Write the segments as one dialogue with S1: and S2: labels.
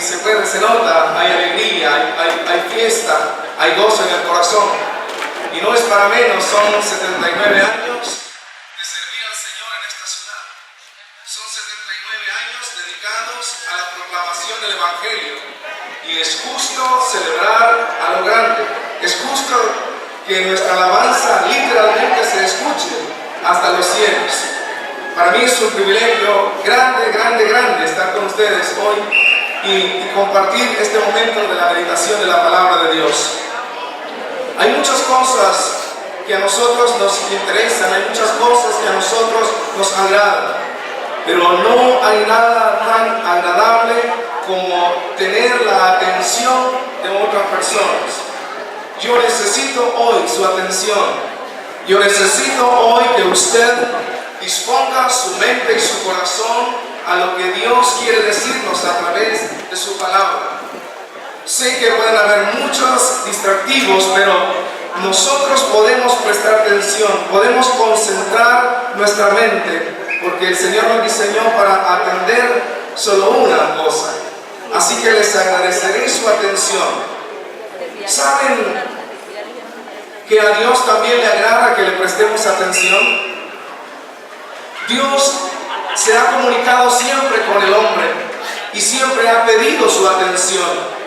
S1: se nota, hay alegría, hay fiesta, hay gozo en el corazón. Y no es para menos, son 79 años de servir al Señor en esta ciudad. Son 79 años dedicados a la proclamación del Evangelio. Y es justo celebrar a lo grande. Es justo que nuestra alabanza literalmente se escuche hasta los cielos. Para mí es un privilegio grande estar con ustedes hoy y compartir este momento de la meditación de la palabra de Dios. Hay muchas cosas que a nosotros nos interesan, hay muchas cosas que a nosotros nos agradan, pero no hay nada tan agradable como tener la atención de otras personas. Yo necesito hoy su atención. Yo necesito hoy que usted disponga su mente y su corazón a lo que Dios quiere decirnos a través de su palabra. Sé que pueden haber muchos distractivos, pero nosotros podemos prestar atención, podemos concentrar nuestra mente, porque el Señor nos diseñó para atender solo una cosa. Así que les agradeceré su atención. ¿Saben que a Dios también le agrada que le prestemos atención? Dios se ha comunicado siempre con el hombre y siempre ha pedido su atención.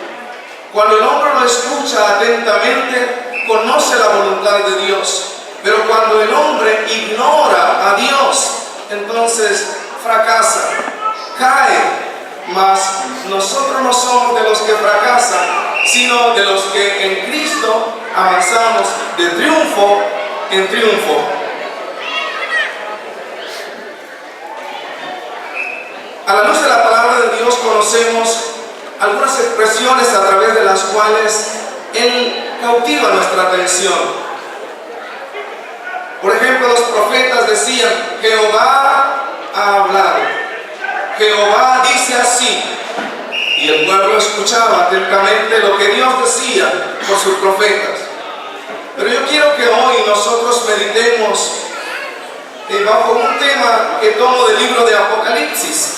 S1: Cuando el hombre lo escucha atentamente, conoce la voluntad de Dios. Pero cuando el hombre ignora a Dios, entonces fracasa, cae. Mas nosotros no somos de los que fracasan, sino de los que en Cristo avanzamos de triunfo en triunfo. A la luz de la palabra de Dios conocemos algunas expresiones a través de las cuales Él cautiva nuestra atención. Por ejemplo, los profetas decían: Jehová ha hablado, Jehová dice así, y el pueblo escuchaba atentamente lo que Dios decía por sus profetas. Pero yo quiero que hoy nosotros meditemos bajo un tema que tomo del libro de Apocalipsis.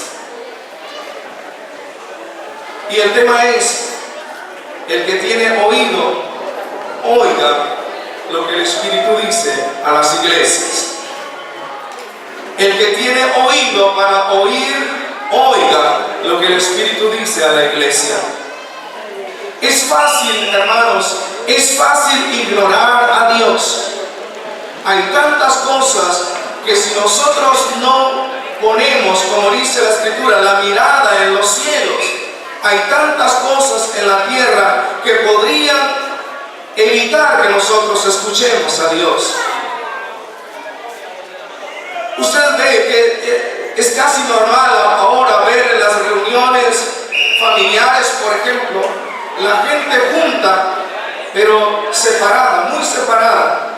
S1: Y el tema es: el que tiene oído, oiga lo que el Espíritu dice a las iglesias. El que tiene oído para oír, oiga lo que el Espíritu dice a la iglesia. Es fácil, hermanos, es fácil ignorar a Dios. Hay tantas cosas que si nosotros no ponemos, como dice la Escritura, la mirada en los cielos, hay tantas cosas en la tierra que podrían evitar que nosotros escuchemos a Dios. Usted ve que es casi normal ahora ver en las reuniones familiares, por ejemplo, la gente junta, pero separada, muy separada.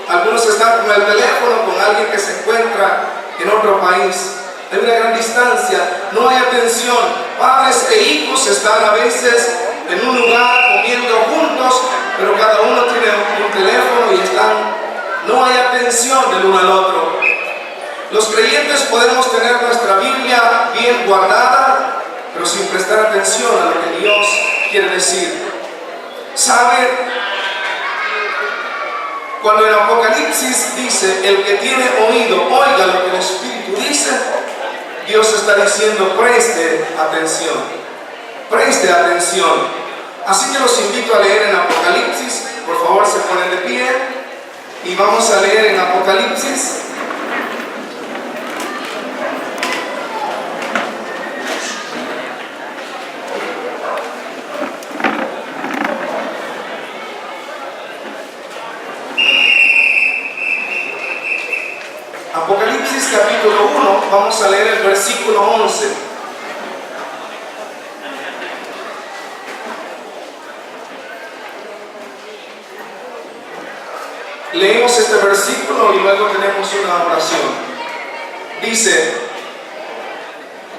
S1: Algunos están con el teléfono con alguien que se encuentra en otro país. Hay una gran distancia, no hay atención. Padres e hijos están a veces en un lugar comiendo juntos, pero cada uno tiene un teléfono y no hay atención del uno al otro. Los creyentes podemos tener nuestra Biblia bien guardada, pero sin prestar atención a lo que Dios quiere decir. ¿Sabe? Cuando en Apocalipsis dice: el que tiene oído, oiga lo que el Espíritu dice, Dios está diciendo: preste atención, preste atención. Así que los invito a leer en Apocalipsis. Por favor, se ponen de pie y vamos a leer en Apocalipsis. Apocalipsis capítulo 1, vamos a leer el versículo 11. Leemos este versículo y luego tenemos una oración. Dice,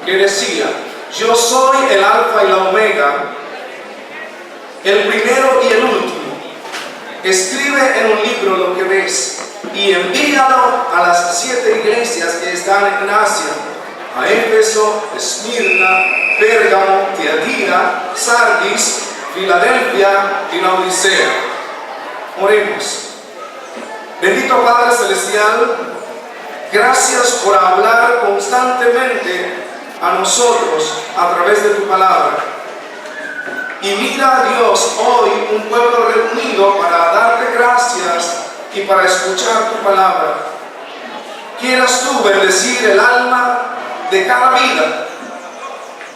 S1: que decía: yo soy el alfa y la omega, el primero y el último. Escribe en un libro lo que ves y envíalo a las 7 iglesias que están en Asia: a Éfeso, Esmirna, Pérgamo, Tiatira, Sardis, Filadelfia y Laodicea. Oremos. Bendito Padre Celestial, gracias por hablar constantemente a nosotros a través de tu palabra. Y mira, Dios, hoy un pueblo reunido para darte gracias y para escuchar tu palabra. Quieras tú bendecir el alma de cada vida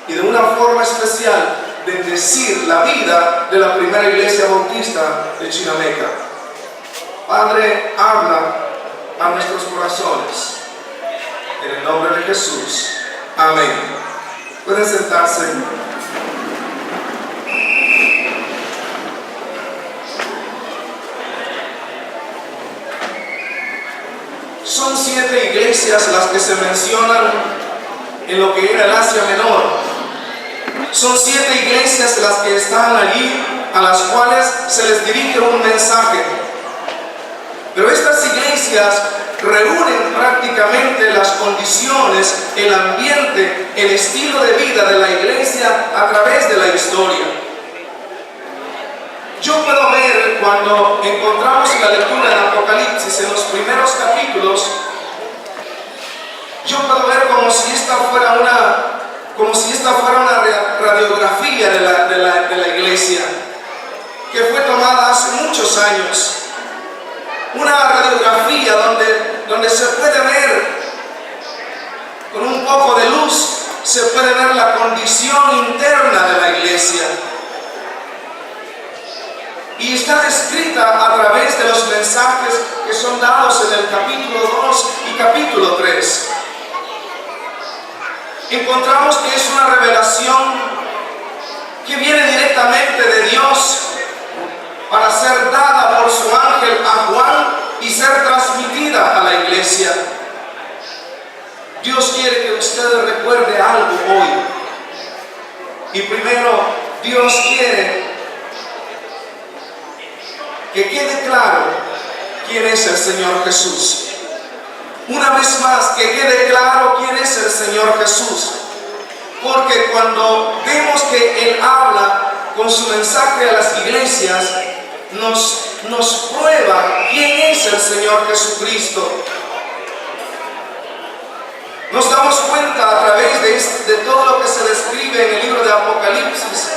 S1: y de una forma especial bendecir la vida de la primera iglesia bautista de Chinameca. Padre, habla a nuestros corazones. En el nombre de Jesús. Amén. Pueden sentarse. Son 7 iglesias las que se mencionan en lo que era el Asia Menor. Son 7 iglesias las que están allí, a las cuales se les dirige un mensaje. Pero estas iglesias reúnen prácticamente las condiciones, el ambiente, el estilo de vida de la iglesia a través de la historia. Yo puedo ver cuando encontramos la lectura del Apocalipsis en los primeros capítulos, yo puedo ver como si esta fuera una radiografía de la iglesia que fue tomada hace muchos años. Una radiografía donde se puede ver con un poco de luz, se puede ver la condición interna de la iglesia. Y está descrita a través de los mensajes que son dados en el capítulo 2 y capítulo 3. Encontramos que es una revelación que viene directamente de Dios para ser dada por su ángel a Juan y ser transmitida a la iglesia. Dios quiere que usted recuerde algo hoy. Y primero, Dios quiere que quede claro quién es el Señor Jesús. Una vez más, que quede claro quién es el Señor Jesús. Porque cuando vemos que Él habla con su mensaje a las iglesias, nos prueba quién es el Señor Jesucristo. Nos damos cuenta a través de todo lo que se describe en el libro de Apocalipsis,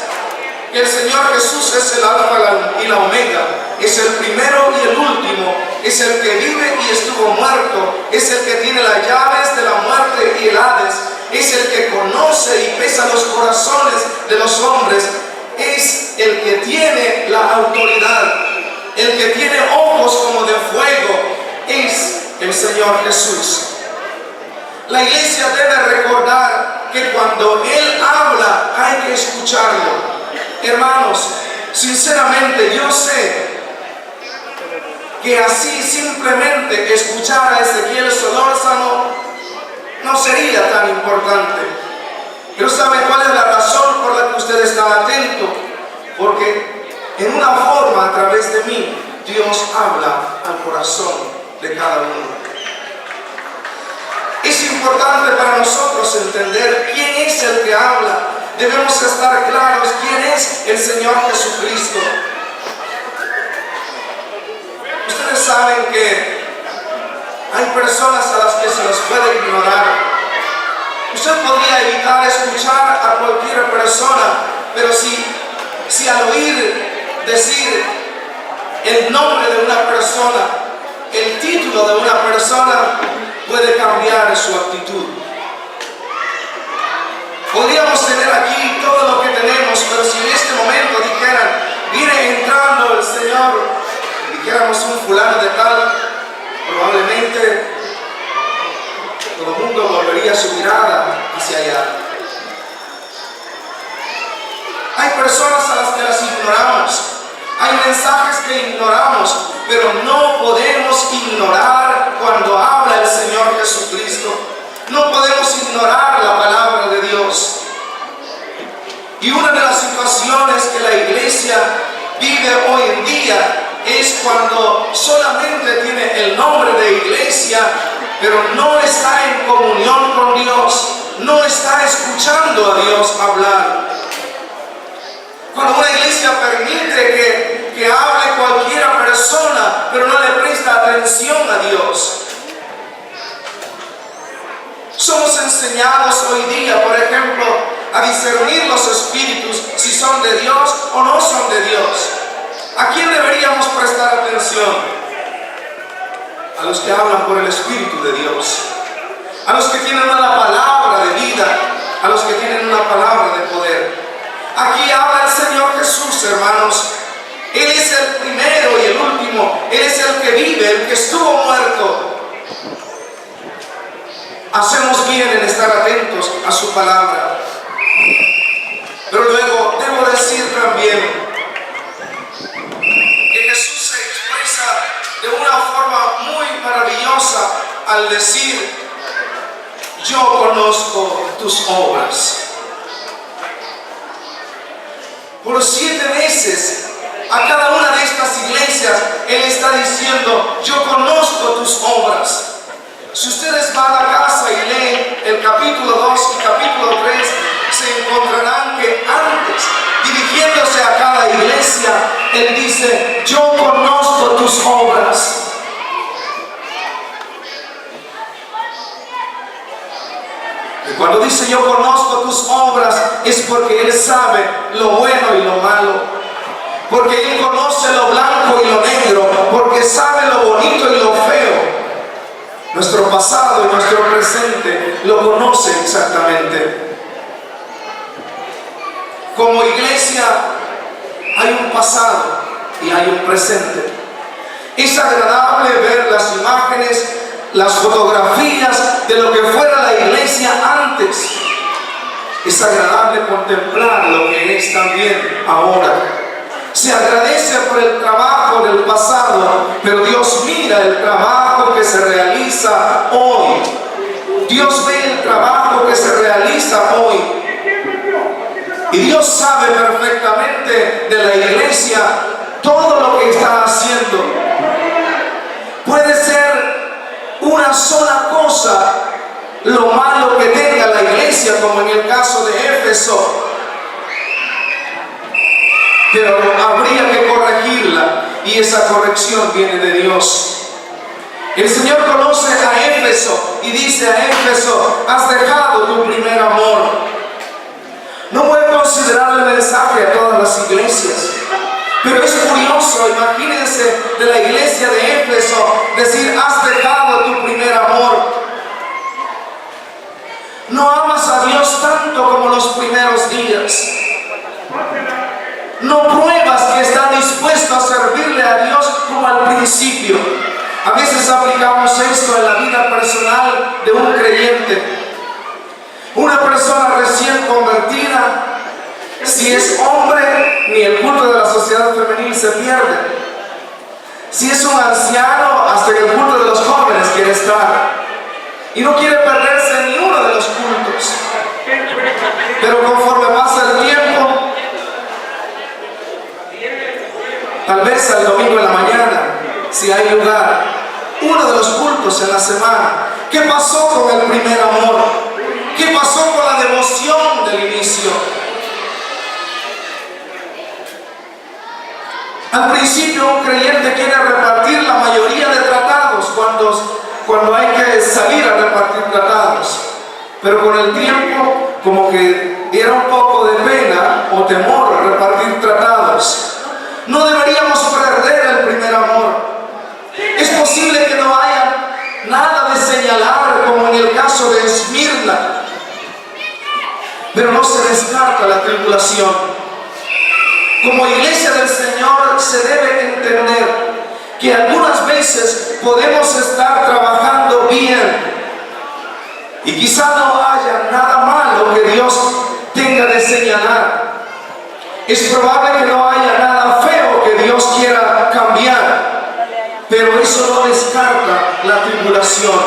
S1: que el Señor Jesús es el alfa y la omega, es el primero y el último, es el que vive y estuvo muerto, es el que tiene las llaves de la muerte y el Hades, es el que conoce y pesa los corazones de los hombres, es el que tiene la autoridad, el que tiene ojos como de fuego, es el Señor Jesús. La iglesia debe recordar que cuando Él habla hay que escucharlo. Hermanos, sinceramente yo sé que así simplemente escuchar a Ezequiel Solórzano no sería tan importante. Pero ¿sabe cuál es la razón por la que usted está atento? Porque en una forma, a través de mí, Dios habla al corazón de cada uno. Es importante para nosotros entender quién es el que habla. Debemos estar claros quién es el Señor Jesucristo. Ustedes saben que hay personas a las que se les puede ignorar. Usted podría evitar escuchar a cualquier persona, pero si al oír decir el nombre de una persona, el título de una persona, puede cambiar su actitud. Podríamos tener aquí todo lo que tenemos, pero si en este momento dijeran, viene entrando el Señor, dijéramos un fulano de tal, probablemente todo el mundo volvería su mirada hacia allá. Hay personas a las que las ignoramos, hay mensajes que ignoramos, pero no podemos ignorar cuando habla el Señor Jesucristo. No podemos ignorar la palabra de Dios. Y una de las situaciones que la iglesia vive hoy en día es cuando solamente tiene el nombre de iglesia, pero no está en comunión con Dios. no está escuchando a Dios hablar. Cuando una iglesia permite que hable cualquiera persona, pero no le presta atención a Dios. Somos enseñados hoy día, por ejemplo, a discernir los espíritus, si son de Dios o no son de Dios. ¿A quién deberíamos prestar atención? A los que hablan por el Espíritu de Dios, a los que tienen una palabra de vida, a los que tienen una palabra de poder. Aquí habla el Señor Jesús, hermanos. Él es el primero y el último. Él es el que vive, el que estuvo muerto. Hacemos bien en estar atentos a su palabra. Pero luego debo decir también que Jesús se expresa de una forma muy maravillosa al decir: yo conozco tus obras. Por 7 veces a cada una de estas iglesias Él está diciendo: yo conozco tus obras. Si ustedes van a casa y leen el capítulo 2 y capítulo 3, se encontrarán que antes, dirigiéndose a cada iglesia, Él dice: yo conozco tus obras. Y cuando dice yo conozco tus obras, es porque Él sabe lo bueno y lo malo, porque Él conoce lo blanco y lo negro, porque sabe lo bonito y lo feo. Nuestro pasado y nuestro presente lo conoce exactamente. Como iglesia hay un pasado y hay un presente. Es agradable ver las imágenes, las fotografías de lo que fuera la iglesia antes. Es agradable contemplar lo que es también ahora. Se agradece por el trabajo del pasado, pero Dios mira el trabajo que se realiza hoy. Dios ve el trabajo que se realiza hoy. Y Dios sabe perfectamente de la iglesia todo lo que está haciendo. Puede ser una sola cosa lo malo que tenga la iglesia, como en el caso de Éfeso, pero habría que corregirla, y esa corrección viene de Dios. El Señor conoce a Éfeso y dice a Éfeso: has dejado tu primer amor. No voy a considerar el mensaje a todas las iglesias, pero es curioso, imagínense, de la iglesia de Éfeso decir: has dejado tu primer amor. No amas a Dios tanto como los primeros días. No pruebas que estás dispuesto a servirle a Dios como al principio. A veces aplicamos esto en la vida personal de un creyente. Una persona recién convertida, si es hombre, ni el culto de la sociedad femenil se pierde. Si es un anciano, hasta que el culto de los jóvenes quiere estar. Y no quiere perderse ni uno de los cultos. Pero conforme pasa el tiempo, tal vez el domingo en la mañana, si hay lugar, uno de los cultos en la semana. ¿Qué pasó con el primer amor? ¿Qué pasó con la devoción del inicio? Al principio un creyente quiere repartir la mayoría de tratados cuando hay que salir a repartir tratados, pero con el tiempo como que diera un poco de pena o temor repartir tratados. No deberíamos perder el primer amor. Es posible que no haya nada de señalar, como en el caso de Esmirna, pero no se descarta la tribulación. Como iglesia del Señor se debe entender que algunas veces podemos estar trabajando bien y quizá no haya nada malo que Dios tenga de señalar. Es probable que no haya nada feo que Dios quiera cambiar, pero eso no descarta la tribulación.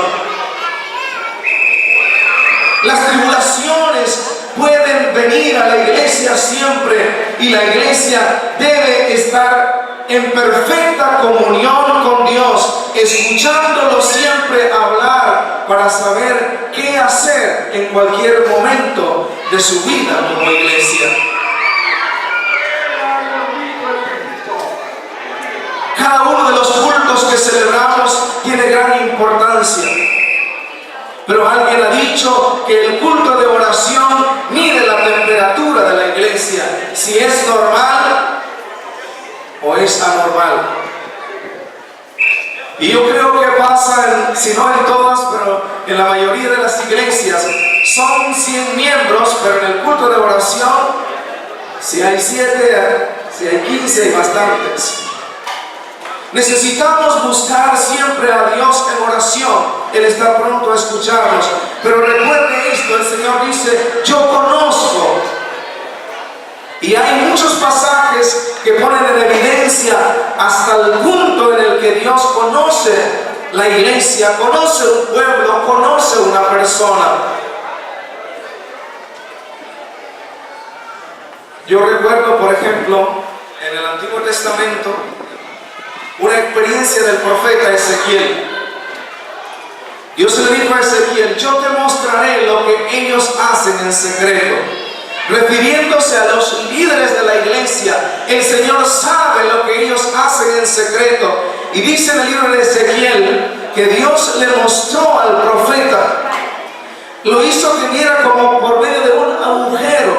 S1: Las tribulaciones pueden venir a la iglesia siempre, y la iglesia debe estar en perfecta comunión con Dios, escuchándolo siempre hablar, para saber qué hacer en cualquier momento de su vida como iglesia. Cada uno de los cultos que celebramos tiene gran importancia. Pero alguien ha dicho que el culto de oración mide la temperatura de la iglesia, si es normal o es anormal. Y yo creo que pasa, si no en todas, pero en la mayoría de las iglesias, son 100 miembros, pero en el culto de oración, si hay 7, si hay 15, hay bastantes. Necesitamos buscar siempre a Dios en oración. Él está pronto a escucharnos. Pero recuerde esto, el Señor dice, yo conozco. Y hay muchos pasajes que ponen en evidencia hasta el punto en el que Dios conoce la iglesia, conoce un pueblo, conoce una persona. Yo recuerdo, por ejemplo, en el Antiguo Testamento, una experiencia del profeta Ezequiel. Dios le dijo a Ezequiel, yo te mostraré lo que ellos hacen en secreto. Refiriéndose a los líderes de la iglesia, el Señor sabe lo que ellos hacen en secreto. Y dice en el libro de Ezequiel que Dios le mostró al profeta, lo hizo que viera como por medio de un agujero,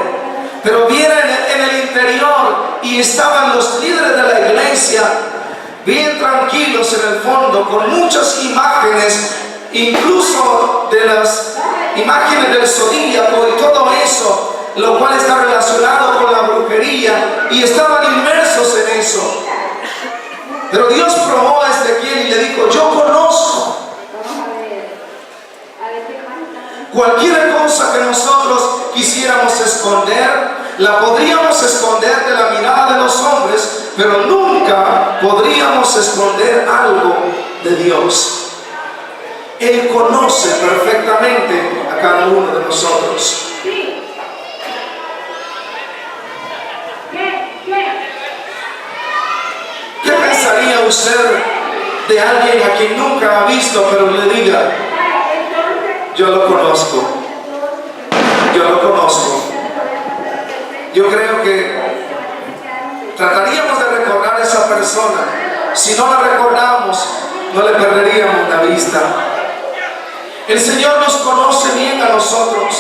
S1: pero viera en el interior, y estaban los líderes de la iglesia bien tranquilos en el fondo, con muchas imágenes, incluso de las imágenes del zodíaco y todo eso, lo cual está relacionado con la brujería, y estaban inmersos en eso. Pero Dios probó a Ezequiel y le dijo, yo conozco. Cualquier cosa que nosotros quisiéramos esconder, la podríamos esconder de la mirada de los hombres, pero nunca podríamos esconder algo de Dios. Él conoce perfectamente a cada uno de nosotros. ¿Qué pensaría usted de alguien a quien nunca ha visto, pero le diga, yo lo conozco, yo lo conozco? Yo creo que trataríamos de recordar a esa persona. Si no la recordamos, no le perderíamos la vista. El Señor nos conoce bien a nosotros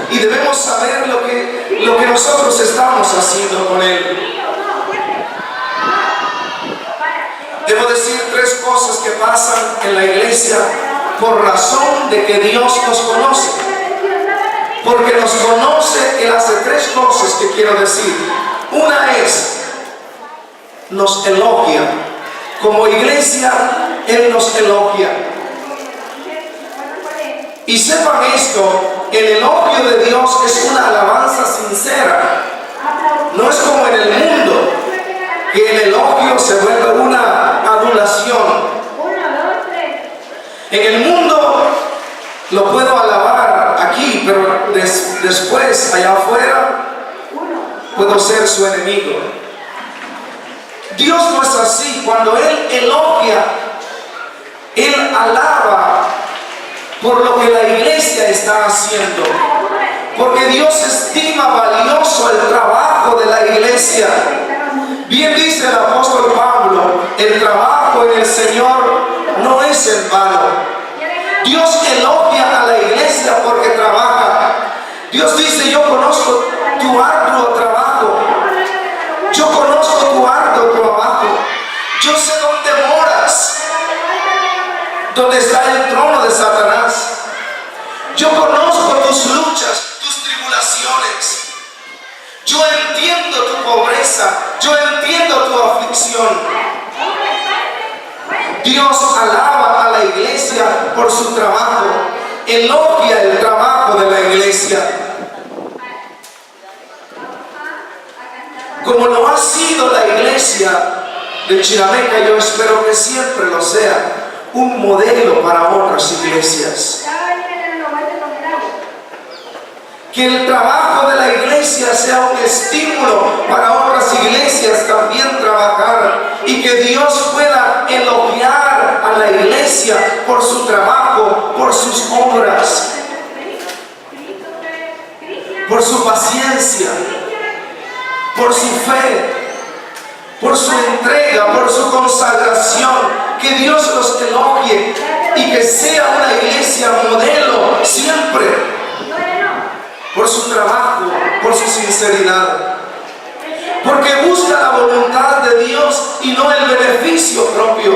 S1: y debemos saber lo que nosotros estamos haciendo con Él. Debo decir 3 cosas que pasan en la iglesia por razón de que Dios nos conoce. Porque nos conoce, Él hace 3 cosas que quiero decir. Una es, nos elogia. Como iglesia, Él nos elogia. Y sepan esto, el elogio de Dios es una alabanza sincera. No es como en el mundo, que el elogio se vuelve una adulación. En el mundo lo puedo alabar aquí, pero después, allá afuera, puedo ser su enemigo. Dios no es así. Cuando Él elogia, Él alaba por lo que la iglesia está haciendo. Porque Dios estima valioso el trabajo de la iglesia. Bien dice el apóstol Pablo, el trabajo en el Señor no es en vano. Dios elogia a la iglesia porque trabaja. Dios dice, yo conozco tu arduo trabajo. Yo conozco tu arduo trabajo. Yo sé dónde moras, dónde está el trono de Satanás. Yo conozco tus luchas, tus tribulaciones. Yo entiendo tu pobreza. Yo entiendo tu aflicción. Dios alaba a la iglesia por su trabajo. Elogia el trabajo de la iglesia. Como lo ha sido la iglesia de Chirameca, yo espero que siempre lo sea, un modelo para otras iglesias. Que el trabajo de la iglesia sea un estímulo para otras iglesias también trabajar, y que Dios pueda elogiar a la iglesia por su trabajo, por sus obras. por su paciencia, por su fe, por su entrega, por su consagración. Que Dios los elogie y que sea una iglesia modelo siempre, por su trabajo, por su sinceridad, porque busca la voluntad de Dios y no el beneficio propio,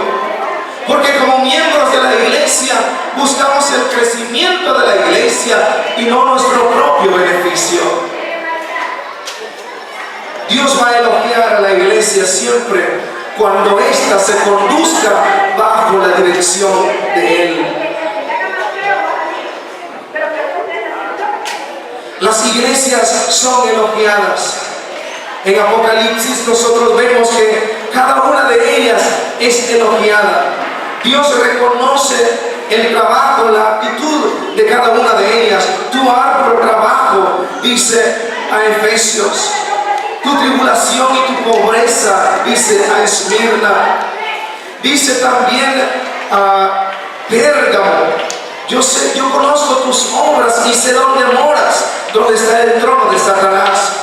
S1: porque como miembros de la iglesia buscamos el crecimiento de la iglesia y no nuestro propio beneficio. Dios va a elogiar a la iglesia siempre cuando ésta se conduzca bajo la dirección de Él. Las iglesias son elogiadas. En Apocalipsis nosotros vemos que cada una de ellas es elogiada. Dios reconoce el trabajo, la actitud de cada una de ellas. Tu arduo trabajo, dice a Efesios. Tu tribulación y tu pobreza, dice a Esmirna. Dice también a Pérgamo. Yo conozco tus obras y sé dónde moras, donde está el trono de Satanás.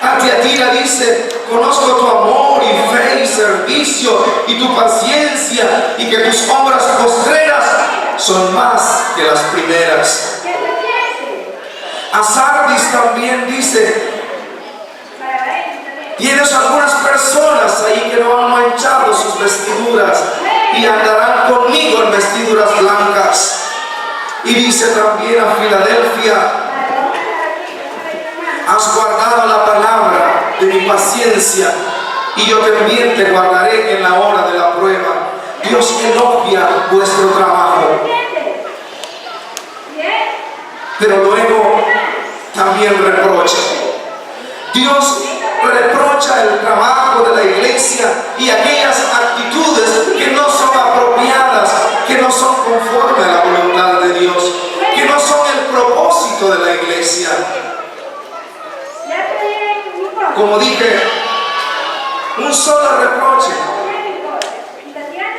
S1: A Tiatira dice: conozco tu amor y fe y servicio y tu paciencia, y que tus obras postreras son más que las primeras. A Sardis también dice: tienes algunas personas ahí que no han manchado sus vestiduras y andarán conmigo en vestiduras blancas. Y dice también a Filadelfia: has guardado la palabra de mi paciencia, y yo también te guardaré en la hora de la prueba. Dios elogia vuestro trabajo, pero luego también reprocha. Dios reprocha el trabajo de la iglesia y aquellas actitudes que no son apropiadas, que no son conforme a la voluntad de Dios, que no son el propósito de la iglesia. Como dije, un solo reproche,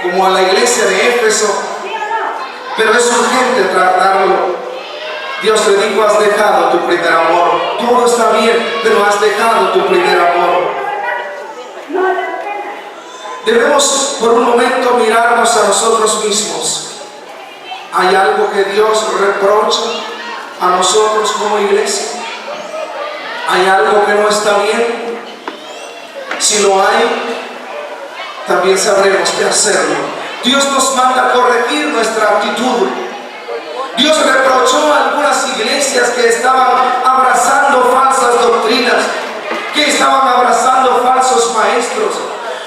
S1: como a la iglesia de Éfeso, pero es urgente tratarlo. Dios le dijo: has dejado tu primer amor. Todo está bien, pero has dejado tu primer amor. Debemos por un momento mirarnos a nosotros mismos. ¿Hay algo que Dios reprocha a nosotros como iglesia? ¿Hay algo que no está bien? Si lo hay, también sabremos qué hacerlo. Dios nos manda a corregir nuestra actitud. Dios reprochó a algunas iglesias que estaban abrazando falsas doctrinas, que estaban abrazando falsos maestros.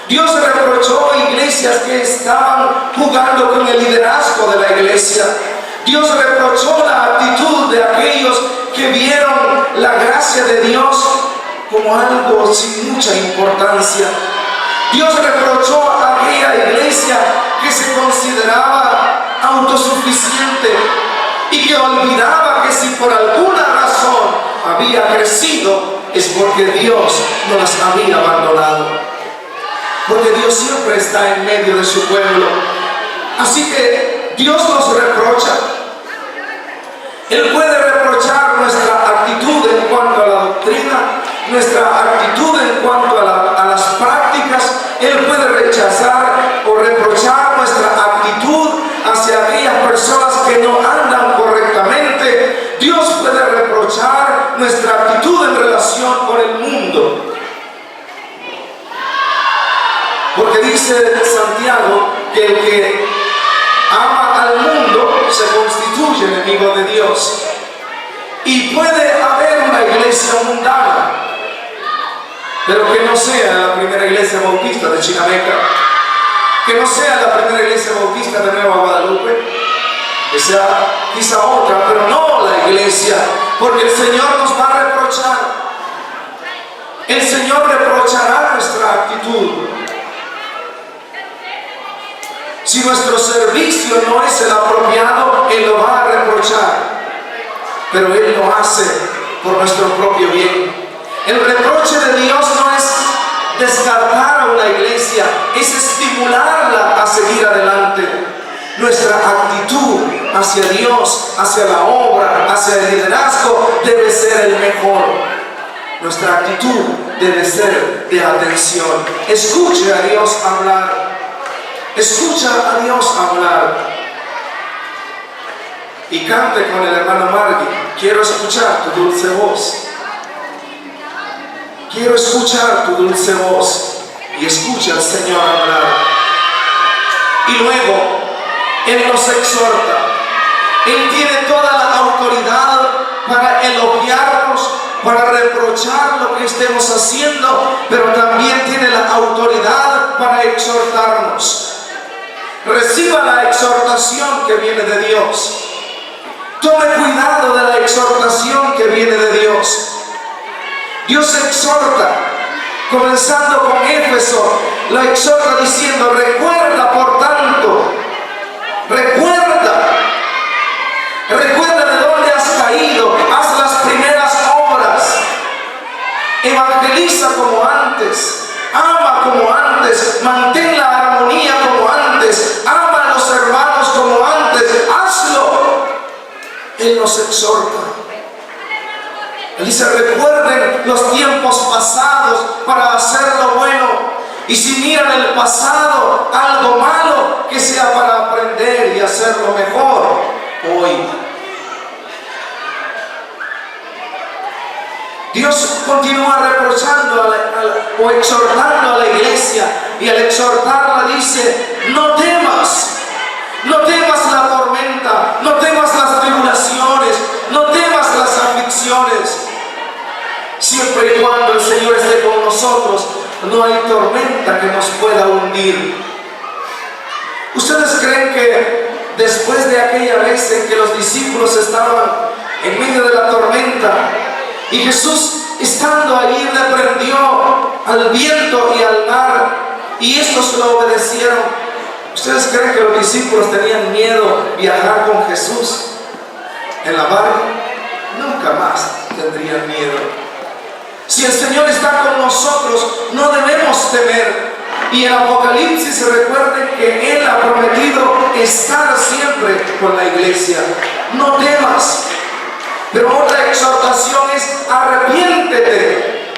S1: Dios reprochó a iglesias que estaban jugando con el liderazgo de la iglesia. Dios reprochó la actitud de aquellos que vieron la gracia de Dios como algo sin mucha importancia. Dios reprochó a aquella iglesia que se consideraba autosuficiente y que olvidaba que si por alguna razón había crecido es porque Dios no las había abandonado, porque Dios siempre está en medio de su pueblo. Así que Dios nos reprocha. Él puede reprochar nuestra actitud en cuanto a la doctrina, nuestra actitud en cuanto a las prácticas. Él puede rechazar o reprochar nuestra actitud hacia aquellas personas que no andan correctamente. Dios puede reprochar nuestra actitud en relación con el mundo, porque dice Santiago que el que ama al mundo se constituye enemigo de Dios. Y puede haber una iglesia mundana, pero que no sea la primera iglesia bautista de Chinameca, que no sea la primera iglesia bautista de Nueva Guadalupe, que sea quizá otra, pero no la iglesia, porque el Señor nos va a reprochar. El Señor reprochará nuestra actitud. Si nuestro servicio no es el apropiado, Él lo va a reprochar, pero Él lo hace por nuestro propio bien. El reproche de Dios no es descartar a una iglesia, es estimularla a seguir adelante. Nuestra actitud hacia Dios, hacia la obra, hacia el liderazgo, debe ser el mejor. Nuestra actitud debe ser de atención. Escuche a Dios hablar. Escucha a Dios hablar. Y cante con el hermano Margui. Quiero escuchar tu dulce voz. Quiero escuchar tu dulce voz. Y escucha al Señor hablar. Y luego, Él nos exhorta. Él tiene toda la autoridad para elogiarnos, para reprochar lo que estemos haciendo, pero también tiene la autoridad para exhortarnos. Reciba la exhortación que viene de Dios. Tome cuidado de la exhortación que viene de Dios. Dios exhorta, comenzando con Éfeso, la exhorta diciendo: recuerda por tanto, recuerda de dónde has caído, haz las primeras obras, evangeliza como antes, ama como antes, mantén la armonía como antes, ama a los hermanos como antes, hazlo. Él nos exhorta. Él dice: recuerden los tiempos pasados para hacer lo bueno. Y si miran el pasado, algo malo, que sea para aprender y hacerlo mejor hoy. Dios continúa reprochando o exhortando a la iglesia, y al exhortarla dice: no temas la tormenta, no temas las tribulaciones, no temas las aflicciones. Siempre y cuando el Señor esté con nosotros, no hay tormenta que nos pueda hundir. ¿Ustedes creen que después de aquella vez en que los discípulos estaban en medio de la tormenta y Jesús, estando allí, reprendió al viento y al mar y estos lo obedecieron? ¿Ustedes creen que los discípulos tenían miedo viajar con Jesús en la barca? Nunca más tendrían miedo. Si el Señor está con nosotros, no debemos temer. Y en Apocalipsis recuerden que Él ha prometido estar siempre con la iglesia. No temas. Pero otra exhortación es: arrepiéntete.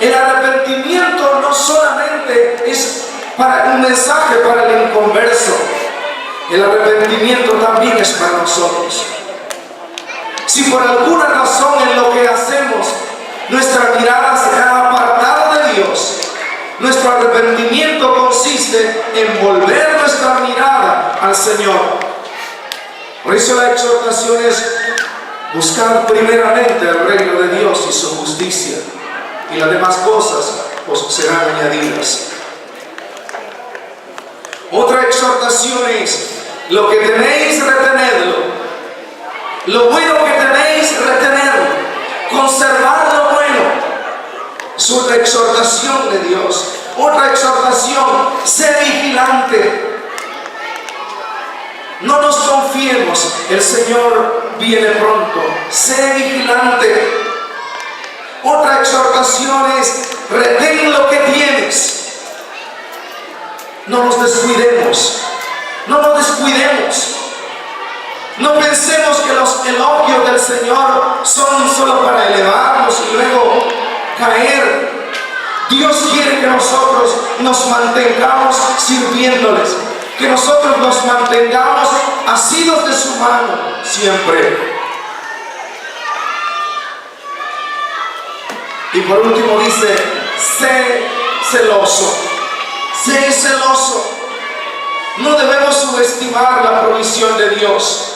S1: El arrepentimiento no solamente es para un mensaje para el inconverso. El arrepentimiento también es para nosotros. Si por alguna razón en lo que hacemos nuestra mirada se ha apartado de Dios, nuestro arrepentimiento consiste en volver nuestra mirada al Señor. Por eso la exhortación es: buscar primeramente el reino de Dios y su justicia, y las demás cosas os serán añadidas. Otra exhortación es: lo que tenéis, retenedlo. Lo bueno que tenéis, retenerlo. Conservad lo bueno. Es otra exhortación de Dios. Otra exhortación: sé vigilante. No nos confiemos, el Señor viene pronto. Sé vigilante. Otra exhortación es: retén lo que tienes. No nos descuidemos. No nos descuidemos. No pensemos que los elogios del Señor son solo para elevarnos y luego caer. Dios quiere que nosotros nos mantengamos sirviéndoles, que nosotros nos mantengamos asidos de su mano siempre. Y por último dice: sé celoso. Sé celoso. No debemos subestimar la provisión de Dios.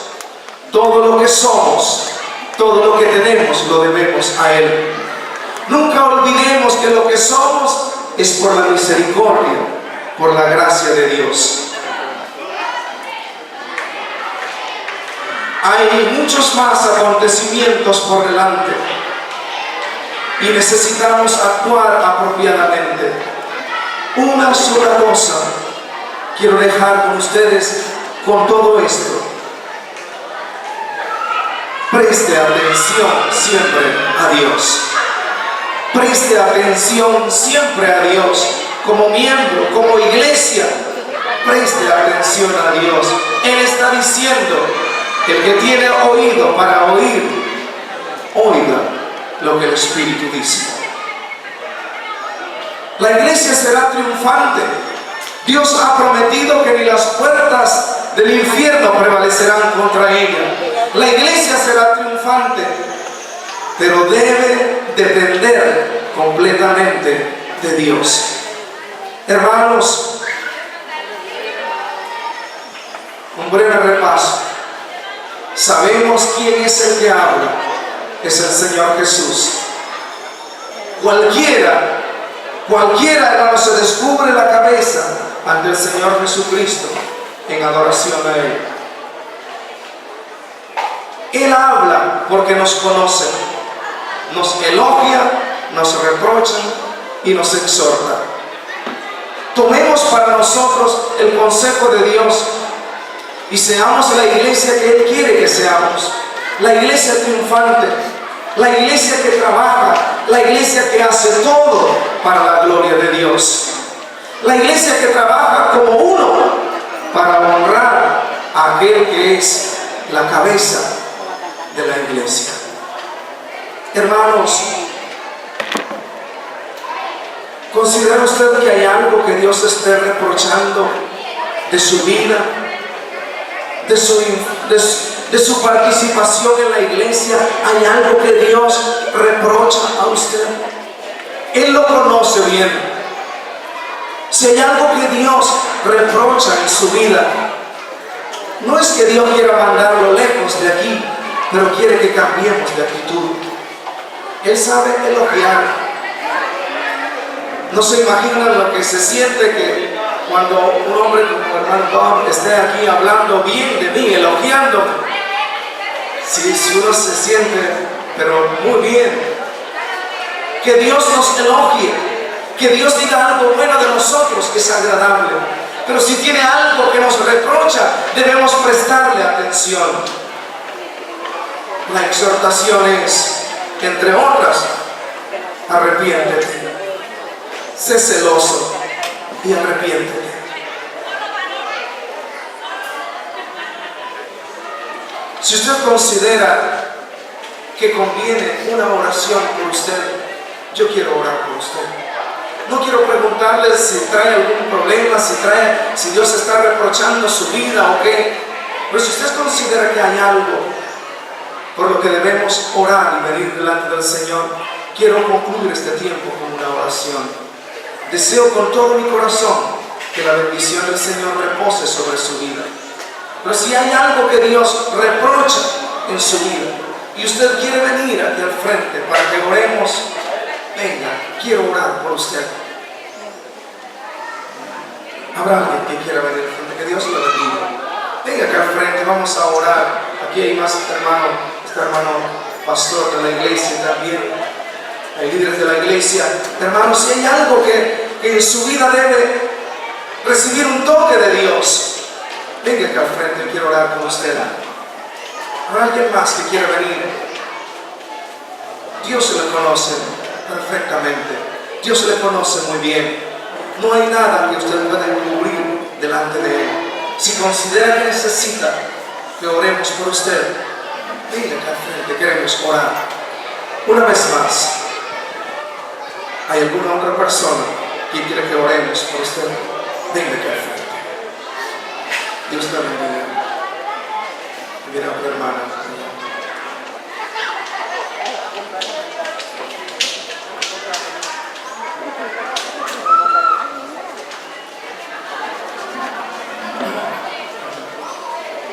S1: Todo lo que somos, todo lo que tenemos, lo debemos a Él. Nunca olvidemos que lo que somos es por la misericordia, por la gracia de Dios. Hay muchos más acontecimientos por delante y necesitamos actuar apropiadamente. Una sola cosa quiero dejar con ustedes con todo esto: preste atención siempre a Dios. Preste atención siempre a Dios. Como miembro, como iglesia, preste atención a Dios. Él está diciendo, el que tiene oído para oír, oiga lo que el Espíritu dice. La iglesia será triunfante. Dios ha prometido que ni las puertas del infierno prevalecerán contra ella. La iglesia será triunfante, pero debe depender completamente de Dios. Hermanos, un breve repaso. Sabemos quién es el que habla. Es el Señor Jesús. Cualquiera, hermano, se descubre la cabeza ante el Señor Jesucristo en adoración a Él. Él habla porque nos conoce, nos elogia, nos reprocha y nos exhorta. Tomemos para nosotros el consejo de Dios y seamos la iglesia que Él quiere que seamos. La iglesia triunfante, la iglesia que trabaja, la iglesia que hace todo para la gloria de Dios. La iglesia que trabaja como uno para honrar a aquel que es la cabeza de la iglesia. Hermanos, ¿considera usted que hay algo que Dios esté reprochando de su vida, de su participación en la iglesia? ¿Hay algo que Dios reprocha a usted? Él lo conoce bien. Si hay algo que Dios reprocha en su vida, no es que Dios quiera mandarlo lejos de aquí, pero quiere que cambiemos de actitud. Él sabe elogiar. No se imaginan lo que se siente que cuando un hombre como hermano Bob esté aquí hablando bien de mí, elogiándome. Si uno se siente, pero muy bien. Que Dios nos elogie, que Dios diga algo bueno de nosotros que es agradable. Pero si tiene algo que nos reprocha, debemos prestarle atención. La exhortación es, entre otras, arrepiéntete, sé celoso y arrepiéntete. Si usted considera que conviene una oración por usted, yo quiero orar por usted. No quiero preguntarle si trae algún problema, si Dios está reprochando su vida o qué. Pero si usted considera que hay algo por lo que debemos orar y venir delante del Señor, quiero concluir este tiempo con una oración. Deseo con todo mi corazón que la bendición del Señor repose sobre su vida. Pero si hay algo que Dios reprocha en su vida y usted quiere venir aquí al frente para que oremos, venga, quiero orar por usted. ¿Habrá alguien que quiera venir al frente? Que Dios lo bendiga. Venga acá al frente, vamos a orar. Aquí hay más hermano pastor de la iglesia también. Hay líderes de la iglesia. Hermanos, si hay algo que en su vida debe recibir un toque de Dios, venga acá al frente, quiero orar con usted. ¿Habrá alguien más que quiera venir? Dios se le conoce perfectamente. Dios se le conoce muy bien. No hay nada que usted pueda encubrir delante de Él. Si considera que necesita que oremos por usted, venga acá al frente, queremos orar. Una vez más, ¿hay alguna otra persona que quiere que oremos por usted? Venga acá al frente. Dios te bendiga. Mira, hermana.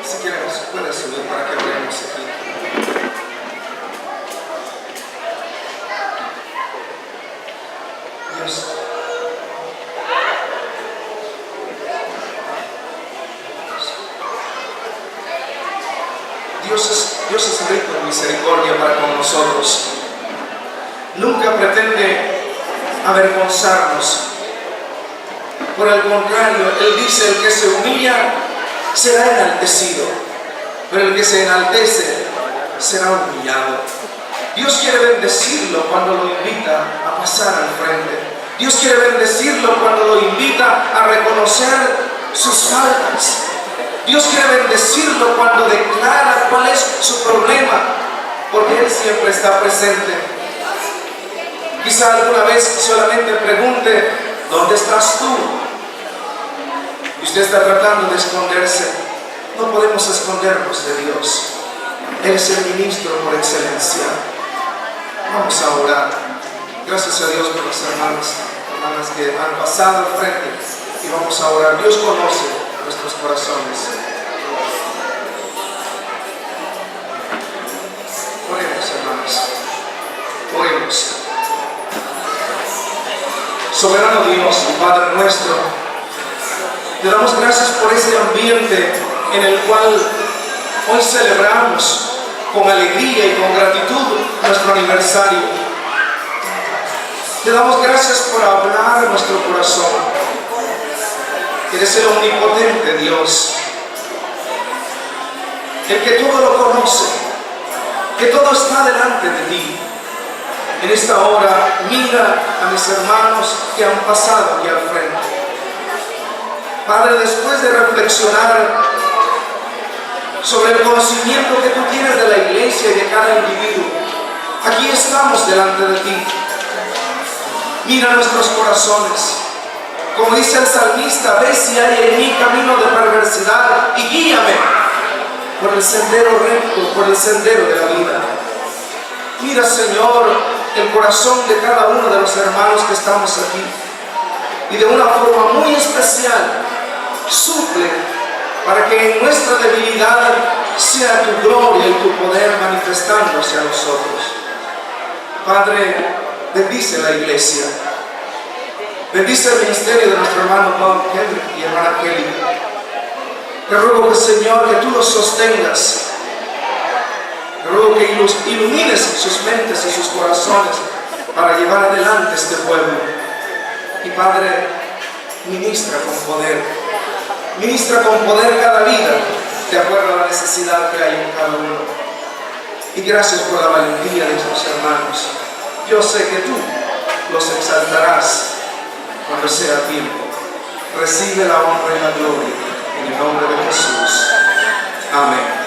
S1: Si quieres, puedes subir para que oremos aquí. Dios es rico en misericordia para con nosotros. Nunca pretende avergonzarnos. Por el contrario, Él dice: el que se humilla será enaltecido, pero el que se enaltece será humillado. Dios quiere bendecirlo cuando lo invita a pasar al frente. Dios quiere bendecirlo cuando lo invita a reconocer sus faltas. Dios quiere bendecirlo cuando declara cuál es su problema, porque Él siempre está presente. Quizá alguna vez solamente pregunte: ¿dónde estás tú? Y usted está tratando de esconderse. No podemos escondernos de Dios. Él es el ministro por excelencia. Vamos a orar. Gracias a Dios por las hermanas que han pasado al frente, y vamos a orar. Dios conoce nuestros corazones. Oremos, hermanos. Oremos. Soberano Dios y Padre nuestro, te damos gracias por ese ambiente en el cual hoy celebramos con alegría y con gratitud nuestro aniversario. Te damos gracias por hablar a nuestro corazón. Eres el omnipotente Dios, el que todo lo conoce, que todo está delante de ti. En esta hora, mira a mis hermanos que han pasado aquí al frente. Padre, después de reflexionar sobre el conocimiento que tú tienes de la iglesia y de cada individuo, aquí estamos delante de ti. Mira nuestros corazones. Como dice el salmista: ve si hay en mí camino de perversidad y guíame por el sendero recto, por el sendero de la vida. Mira, Señor, el corazón de cada uno de los hermanos que estamos aquí, y de una forma muy especial suple para que en nuestra debilidad sea tu gloria y tu poder manifestándose a nosotros. Padre, bendice la iglesia, bendice el ministerio de nuestro hermano Paul Kendrick y hermana Kelly. Te ruego que, Señor, que tú los sostengas. Te ruego que ilumines sus mentes y sus corazones para llevar adelante este pueblo. Y Padre, ministra con poder. Ministra con poder cada vida, de acuerdo a la necesidad que hay en cada uno. Y gracias por la valentía de estos hermanos. Yo sé que tú los exaltarás cuando sea tiempo. Recibe la honra y la gloria en el nombre de Jesús. Amén.